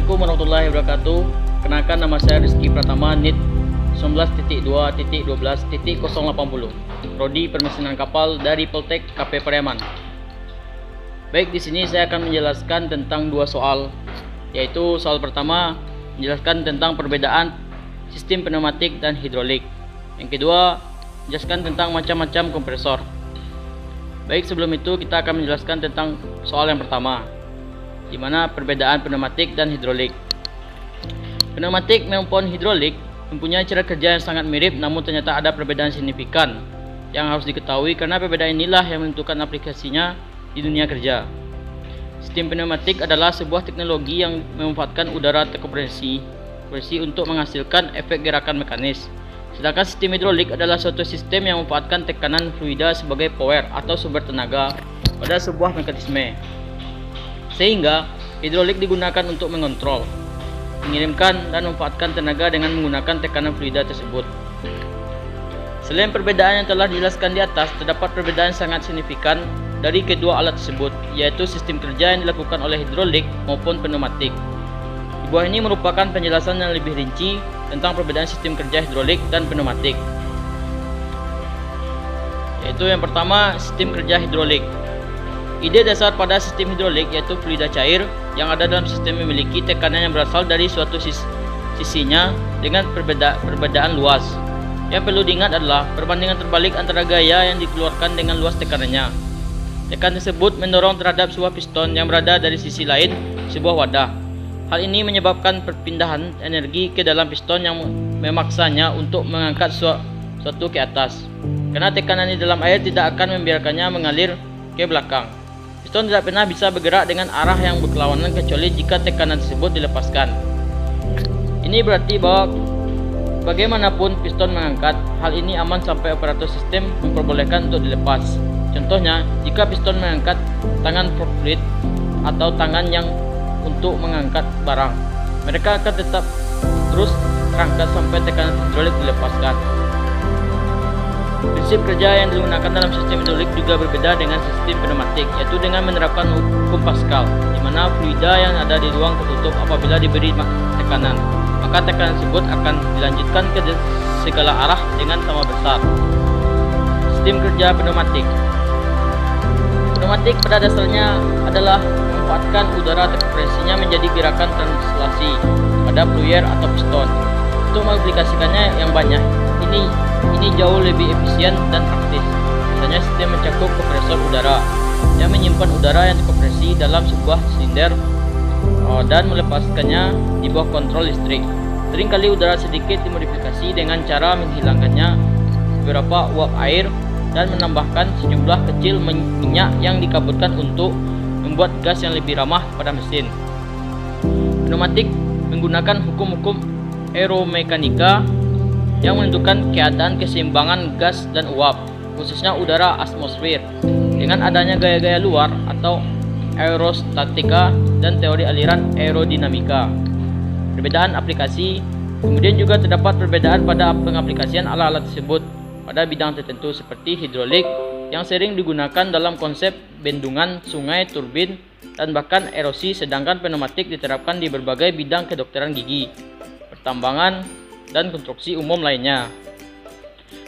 Assalamualaikum warahmatullahi wabarakatuh. Kenalkan, nama saya Rizky Pratama, NIT 19.2.12.080, Prodi Permesinan Kapal dari Poltek KP Pariaman. Baik, di sini saya akan menjelaskan tentang dua soal, yaitu soal pertama menjelaskan tentang perbedaan sistem pneumatik dan hidrolik. Yang kedua, menjelaskan tentang macam-macam kompresor. Baik, sebelum itu kita akan menjelaskan tentang soal yang pertama, di mana perbedaan pneumatik dan hidrolik. Pneumatik maupun hidrolik mempunyai cara kerja yang sangat mirip, namun ternyata ada perbedaan signifikan yang harus diketahui karena perbedaan inilah yang menentukan aplikasinya di dunia kerja. Sistem pneumatik adalah sebuah teknologi yang memanfaatkan udara terkompresi untuk menghasilkan efek gerakan mekanis. Sedangkan sistem hidrolik adalah suatu sistem yang memanfaatkan tekanan fluida sebagai power atau sumber tenaga pada sebuah mekanisme. Sehingga hidrolik digunakan untuk mengontrol, mengirimkan dan memanfaatkan tenaga dengan menggunakan tekanan fluida tersebut. Selain perbedaan yang telah dijelaskan di atas, terdapat perbedaan sangat signifikan dari kedua alat tersebut, yaitu sistem kerja yang dilakukan oleh hidrolik maupun pneumatik. Di bawah ini merupakan penjelasan yang lebih rinci tentang perbedaan sistem kerja hidrolik dan pneumatik. Yaitu yang pertama, sistem kerja hidrolik. Ide dasar pada sistem hidrolik yaitu fluida cair yang ada dalam sistem memiliki tekanan yang berasal dari suatu sisinya dengan perbedaan luas. Yang perlu diingat adalah perbandingan terbalik antara gaya yang dikeluarkan dengan luas tekanannya. Tekanan tersebut mendorong terhadap sebuah piston yang berada dari sisi lain sebuah wadah. Hal ini menyebabkan perpindahan energi ke dalam piston yang memaksanya untuk mengangkat suatu ke atas. Karena tekanan di dalam air tidak akan membiarkannya mengalir ke belakang. Piston tidak pernah bisa bergerak dengan arah yang berlawanan kecuali jika tekanan tersebut dilepaskan. Ini berarti bahwa bagaimanapun piston mengangkat, hal ini aman sampai operator sistem memperbolehkan untuk dilepas. Contohnya, jika piston mengangkat tangan forklift atau tangan yang untuk mengangkat barang, mereka akan tetap terus terangkat sampai tekanan hidrolik dilepaskan. Prinsip kerja yang digunakan dalam sistem hidrolik juga berbeda dengan sistem pneumatik, yaitu dengan menerapkan hukum Pascal, di mana fluida yang ada di ruang tertutup apabila diberi tekanan, maka tekanan tersebut akan dilanjutkan ke segala arah dengan sama besar. Sistem kerja pneumatik. Pneumatik pada dasarnya adalah memanfaatkan udara terkompresinya menjadi gerakan translasi pada fluid atau piston. Untuk mengaplikasikannya yang banyak, ini jauh lebih efisien dan praktis. Misalnya sistem mencakup kompresor udara yang menyimpan udara yang terkompresi dalam sebuah silinder dan melepaskannya di bawah kontrol listrik. Seringkali udara sedikit dimodifikasi dengan cara menghilangkannya beberapa uap air dan menambahkan sejumlah kecil minyak yang dikaburkan untuk membuat gas yang lebih ramah pada mesin. Pneumatik menggunakan hukum-hukum aeromekanika yang menentukan keadaan keseimbangan gas dan uap, khususnya udara atmosfer, dengan adanya gaya-gaya luar atau aerostatika dan teori aliran aerodinamika. Perbedaan aplikasi. Kemudian juga terdapat perbedaan pada pengaplikasian alat-alat tersebut pada bidang tertentu seperti hidrolik yang sering digunakan dalam konsep bendungan, sungai, turbin, dan bahkan erosi, sedangkan pneumatik diterapkan di berbagai bidang kedokteran gigi, pertambangan, dan konstruksi umum lainnya.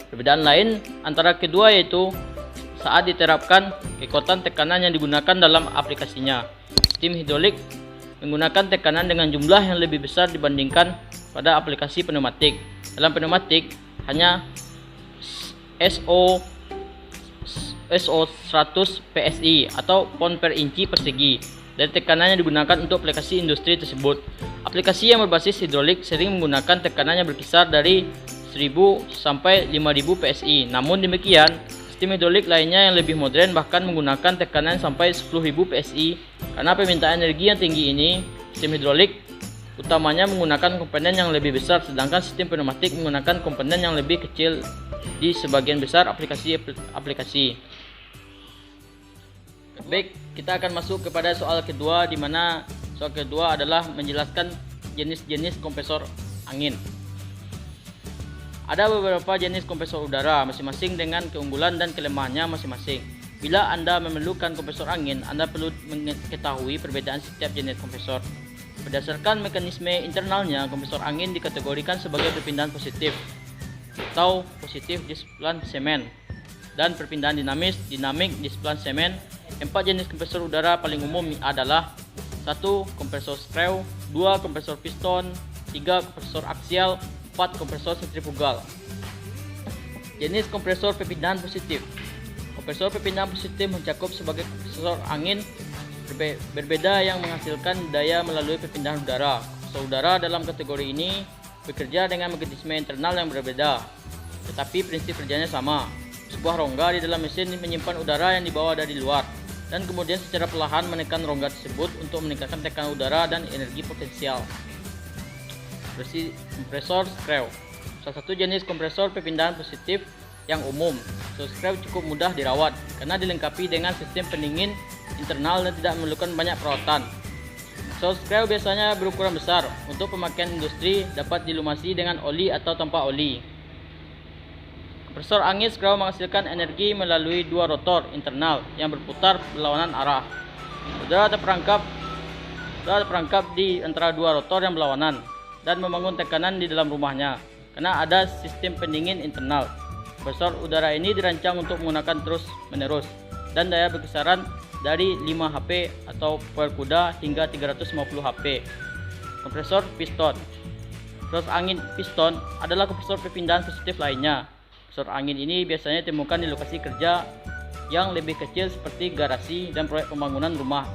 Perbedaan lain antara kedua yaitu saat diterapkan kekuatan tekanan yang digunakan dalam aplikasinya. Sistem hidrolik menggunakan tekanan dengan jumlah yang lebih besar dibandingkan pada aplikasi pneumatik. Dalam pneumatik hanya SO 100 PSI atau pound per inci persegi dari tekanan yang digunakan untuk aplikasi industri tersebut. Aplikasi yang berbasis hidrolik sering menggunakan tekanan yang berkisar dari 1000 sampai 5000 PSI. Namun demikian, sistem hidrolik lainnya yang lebih modern bahkan menggunakan tekanan sampai 10.000 PSI. Karena permintaan energi yang tinggi ini, sistem hidrolik utamanya menggunakan komponen yang lebih besar, sedangkan sistem pneumatik menggunakan komponen yang lebih kecil di sebagian besar aplikasi. Baik, kita akan masuk kepada soal kedua, di mana soal kedua adalah menjelaskan jenis-jenis kompresor angin. Ada beberapa jenis kompresor udara masing-masing dengan keunggulan dan kelemahannya masing-masing. Bila Anda memerlukan kompresor angin, Anda perlu mengetahui perbedaan setiap jenis kompresor. Berdasarkan mekanisme internalnya, kompresor angin dikategorikan sebagai perpindahan positif atau positif displacement dan perpindahan dinamik displacement. 4 jenis kompresor udara paling umum adalah 1. Kompresor screw, 2. Kompresor piston, 3. Kompresor aksial, 4. Kompresor sentrifugal. Jenis kompresor perpindahan positif. Kompresor perpindahan positif mencakup sebagai kompresor angin berbeda yang menghasilkan daya melalui perpindahan udara. Kompresor udara dalam kategori ini bekerja dengan mekanisme internal yang berbeda, tetapi prinsip kerjanya sama. Sebuah rongga di dalam mesin menyimpan udara yang dibawa dari luar, dan kemudian secara perlahan menekan rongga tersebut untuk meningkatkan tekanan udara dan energi potensial. Kompresor screw, salah satu jenis kompresor perpindahan positif yang umum. Kompresor screw cukup mudah dirawat karena dilengkapi dengan sistem pendingin internal dan tidak memerlukan banyak perawatan. Kompresor screw biasanya berukuran besar. Untuk pemakaian industri dapat dilumasi dengan oli atau tanpa oli. Kompresor angin screw menghasilkan energi melalui 2 rotor internal yang berputar berlawanan arah. Udara terperangkap di antara 2 rotor yang berlawanan dan membangun tekanan di dalam rumahnya karena ada sistem pendingin internal. Kompresor udara ini dirancang untuk menggunakan terus menerus dan daya berkisaran dari 5 HP atau per kuda hingga 350 HP. Kompresor piston. Kompresor angin piston adalah kompresor perpindahan positif lainnya. Kompresor angin ini biasanya ditemukan di lokasi kerja yang lebih kecil seperti garasi dan proyek pembangunan rumah.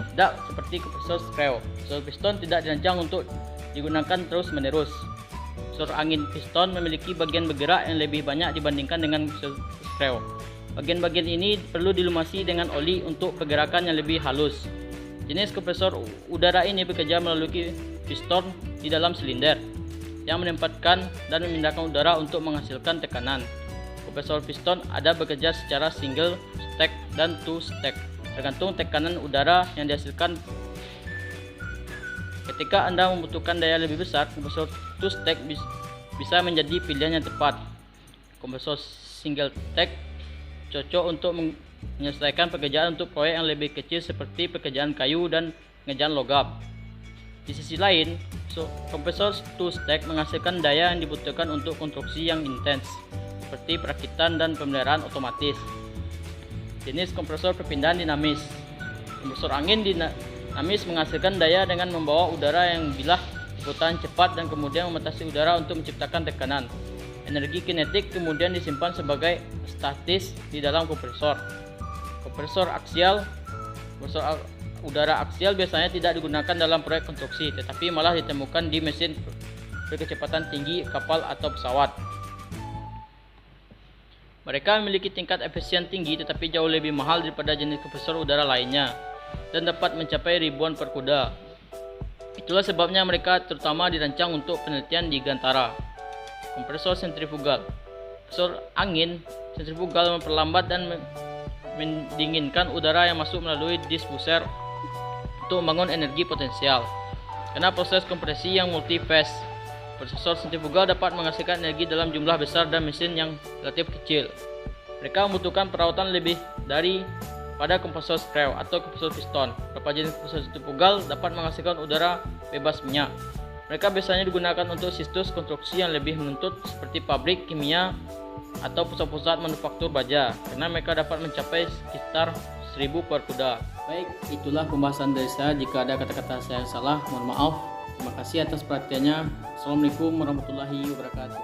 Tidak seperti kompresor screw. Kompresor piston tidak dirancang untuk digunakan terus-menerus. Kompresor angin piston memiliki bagian bergerak yang lebih banyak dibandingkan dengan kompresor screw. Bagian-bagian ini perlu dilumasi dengan oli untuk pergerakan yang lebih halus. Jenis kompresor udara ini bekerja melalui piston di dalam silinder yang menempatkan dan memindahkan udara untuk menghasilkan tekanan. Kompresor piston ada bekerja secara single stack dan two stack, tergantung tekanan udara yang dihasilkan. Ketika Anda membutuhkan daya lebih besar, kompresor two stack bisa menjadi pilihan yang tepat. Kompresor single stack cocok untuk menyelesaikan pekerjaan untuk proyek yang lebih kecil seperti pekerjaan kayu dan pengerjaan logam. Di sisi lain, kompresor two stack menghasilkan daya yang dibutuhkan untuk konstruksi yang intens seperti perakitan dan pemeliharaan otomatis. Jenis kompresor perpindahan dinamis. Kompresor angin dinamis menghasilkan daya dengan membawa udara yang bilah putaran cepat dan kemudian membatasi udara untuk menciptakan tekanan. Energi kinetik kemudian disimpan sebagai statis di dalam kompresor. Kompresor aksial. Kompresor udara aksial biasanya tidak digunakan dalam proyek konstruksi, tetapi malah ditemukan di mesin berkecepatan tinggi kapal atau pesawat. Mereka memiliki tingkat efisien tinggi tetapi jauh lebih mahal daripada jenis kompresor udara lainnya dan dapat mencapai ribuan per kuda. Itulah sebabnya mereka terutama dirancang untuk penelitian di Gantara. Kompresor sentrifugal. Kompresor angin sentrifugal memperlambat dan mendinginkan udara yang masuk melalui diffuser untuk membangun energi potensial. Karena proses kompresi yang multi-phase, kompresor sentrifugal dapat menghasilkan energi dalam jumlah besar dan mesin yang relatif kecil. Mereka membutuhkan perawatan lebih dari pada kompresor screw atau kompresor piston. Beberapa jenis kompresor sentrifugal dapat menghasilkan udara bebas minyak. Mereka biasanya digunakan untuk situs konstruksi yang lebih menuntut seperti pabrik kimia atau pusat-pusat manufaktur baja karena mereka dapat mencapai sekitar 1000 per kuda. Baik, itulah pembahasan dari saya. Jika ada kata-kata saya salah, mohon maaf. Terima kasih atas perhatiannya. Assalamualaikum warahmatullahi wabarakatuh.